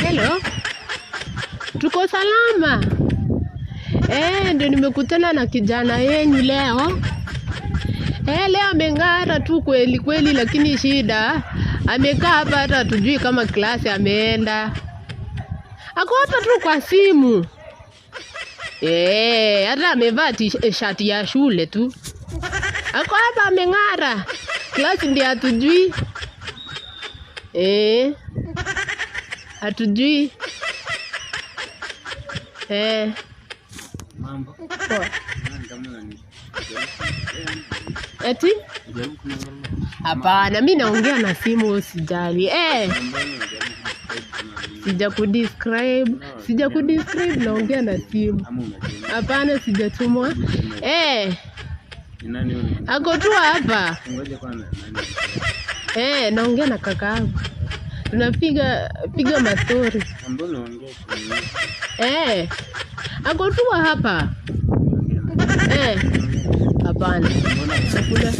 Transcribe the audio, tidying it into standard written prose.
Hello. Tuko salama. Ndio nimekutana na kijana yenu leo. Leo ameng'ara tu kweli kweli, lakini shida amekaa hapa hata hatujui kama klasi ameenda. Ako hapa tu kwa simu. Hata amevaa shati ya shule tu. Ako hapa ameng'ara. Klasi ndio hatujui. Hatujui. Mambo. Eti? Hapana, mimi naongea na simu, usijali. Sija kudescribe, naongea na simu. Hapana, sijatumwa. Ako tu hapa. Naongea na kaka yangu. Tunapiga mastori. Mbona unaongea? Ako tu hapa. Hapana. Chakula.